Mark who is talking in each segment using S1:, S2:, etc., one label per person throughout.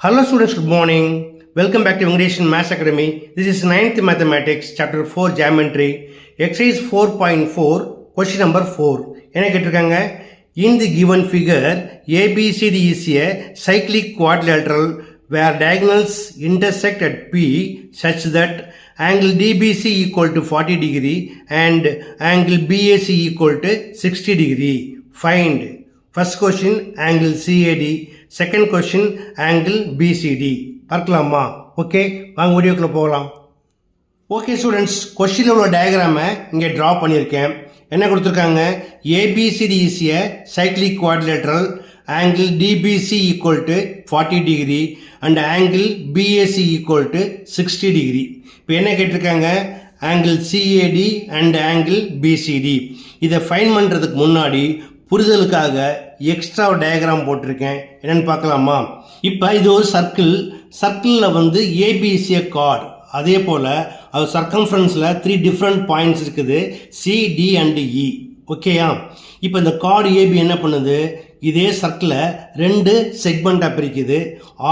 S1: Hello students, good morning. Welcome back to English Maths Academy. This is 9th Mathematics, Chapter 4 Geometry, Exercise 4.4, Question number 4. என்ன கேட்டிருக்காங்க? In the given figure, ABCD is a cyclic quadrilateral where diagonals intersect at P such that angle DBC equal to 40 degree and angle BAC equal to 60 degree. Find. First question, angle CAD. Second question, angle BCD. பார்க்கலாமா? Okay, வாங்க வீடியோக்குள்ள போகலாம். Okay students, கொஸ்டினில் உள்ள டயக்ராமை இங்கே draw பண்ணியிருக்கேன். என்ன கொடுத்துருக்காங்க? ABCD is a cyclic quadrilateral, angle DBC equal to 40 degree and angle BAC equal to 60 degree. இப்போ என்ன கேட்டிருக்காங்க? angle CAD and angle BCD. இதை ஃபைன் பண்ணுறதுக்கு முன்னாடி புரிதலுக்காக எக்ஸ்ட்ரா டயக்ராம் போட்டிருக்கேன். என்னன்னு பார்க்கலாமா? இப்போ இது ஒரு சர்க்கிளில் வந்து ஏபிசிய கார்டு, அதே போல் அது சர்க்கம்ஃபரன்ஸில் 3 டிஃப்ரெண்ட் பாயிண்ட்ஸ் இருக்குது, சி, டி அண்ட் இ. ஓகேயா? இப்போ இந்த கார்டு ஏபி என்ன பண்ணுது? இதே சர்க்கிளை 2 செக்மெண்ட்டாக பிரிக்குது.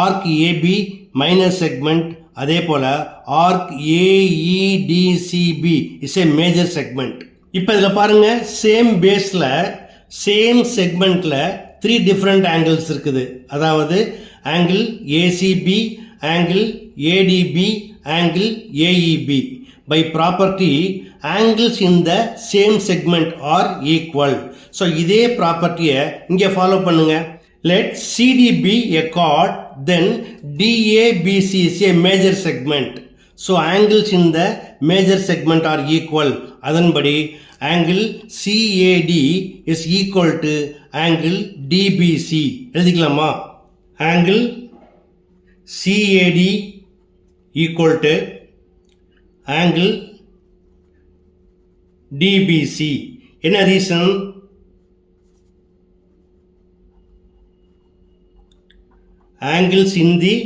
S1: ஆர்க் ஏபி மைனர் செக்மெண்ட், அதே போல் arc AEDCB is a major segment. இப்போ இதில் பாருங்கள், சேம் பேஸில் சேம் செக்மெண்ட்டில் 3 டிஃப்ரெண்ட் ஆங்கிள்ஸ் இருக்குது. அதாவது angle ACB, angle ADB, angle AEB. By property angles in the same segment are equal. So இதே ப்ராப்பர்ட்டியை இங்கே ஃபாலோ பண்ணுங்க. Let CD be a chord, then DABC is a major segment. So angles in the major segment are equal. அதன்படி angle CAD is equal to angle DBC. எழுதிக்கலாமா? angle CAD equal to angle DBC. என்ன reason? angles in the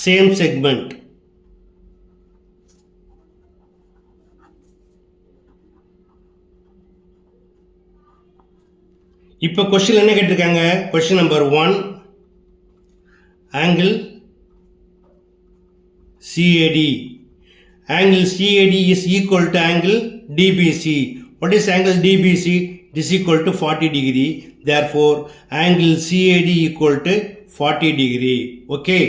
S1: same segment. இப்போ question என்ன கேட்டிருக்காங்க? Question number 1, angle CAD. Angle CAD is equal to angle DBC. What is angle DBC? It is equal to 40 degree. Therefore, angle CAD equal to 40 degree. Okay.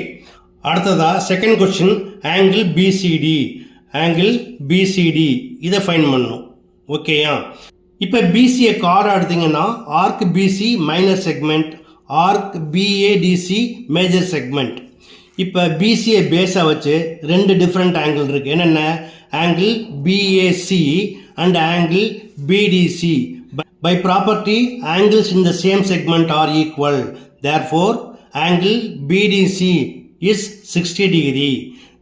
S1: அடுத்ததா second question, angle BCD. Angle BCD இதை find பண்ணணும். ஓகேயா? இப்போ பிசியை chord எடுத்தீங்கன்னா arc BC minor segment, arc BADC major segment. இப்போ பிசியை பேஸாக வச்சு 2 டிஃப்ரெண்ட் ஆங்கிள் இருக்குது. என்னென்ன? Angle BAC and angle BDC. By property angles in the same segment are equal. Therefore angle BDC is 60 degree.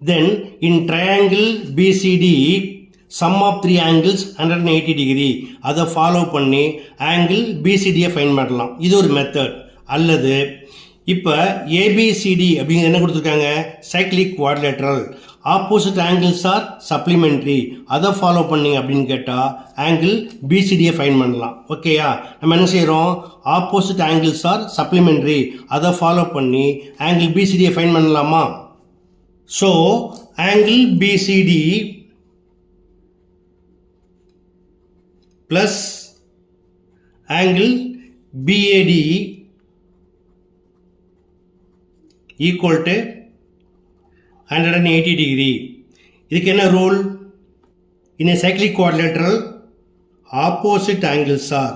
S1: Then in triangle BCD sum of 3 angles 180 degree. அதை follow பண்ணி angle பிசிடியை fine பண்ணலாம். இது ஒரு method. அல்லது இப்போ ABCD அப்படிங்கிற என்ன கொடுத்துருக்காங்க? Cyclic quadrilateral. Opposite angles are supplementary. அதை ஃபாலோ பண்ணிங்க அப்படின்னு கேட்டால் ஆங்கிள் பிசிடியை ஃபைன் பண்ணலாம். ஓகேயா? நம்ம என்ன செய்கிறோம்? ஆப்போசிட் ஆங்கிள்ஸ் ஆர் சப்ளிமெண்ட்ரி, அதை ஃபாலோ பண்ணி ஆங்கிள் பிசிடியை ஃபைன் பண்ணலாமா? So angle BCD plus angle BAD equal to 180 degree. இதுக்கு என்ன rule? In a cyclic quadrilateral, opposite angles are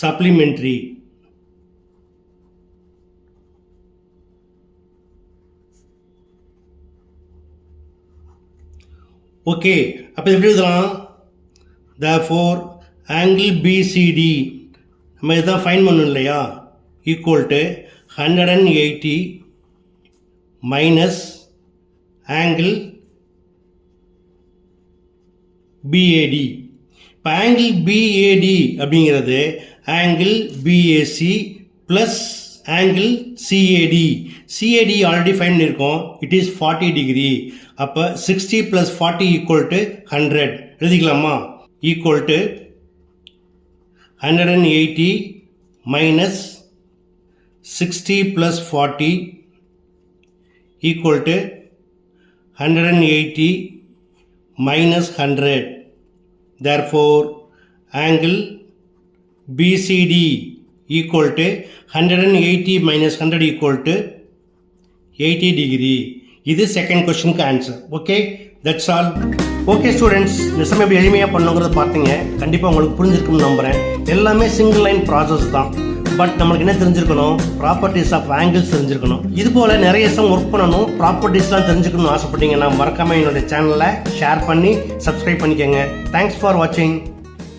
S1: supplementary. Okay, அப்போ எப்படி எழுதலாம்? therefore angle BCD நம்ம இதான் ஃபைன் பண்ணணும் இல்லையா? Equal to 180 minus angle BAD. இப்போ ஆங்கிள் BAD அப்படிங்கிறது angle BAC plus angle CAD. CAD already find பண்ணியிருக்கோம். It is 40 degree. அப்போ 60 + 40 = 100. எழுதிக்கலாமா? Equal to 180 minus 60 + 40 equal to 180 minus 100. Therefore, angle BCD equal to 180 minus 100 equal to 80 degree. இது second கொஸ்டினுக்கு answer. Okay, that's all. Okay students, இந்த சமயம் எப்படி எளிமையாக பண்ணுங்கிறத பார்த்தீங்க. கண்டிப்பாக உங்களுக்கு புரிஞ்சிருக்கும்னு நம்புகிறேன். எல்லாமே சிங்கிள் லைன் ப்ராசஸ் தான். பட் நம்மளுக்கு என்ன தெரிஞ்சிருக்கணும்? ப்ராப்பர்ட்டிஸ் ஆஃப் ஆங்கிள்ஸ் தெரிஞ்சிருக்கணும். இது போல் நிறைய சம் ஒர்க் பண்ணணும், ப்ராப்பர்ட்டிஸ்லாம் தெரிஞ்சுக்கணும்னு ஆசைப்பட்டீங்கன்னா மறக்காமல் என்னோட சேனலை ஷேர் பண்ணி சப்ஸ்கிரைப் பண்ணிக்கோங்க. தேங்க்ஸ் ஃபார் வாட்சிங்.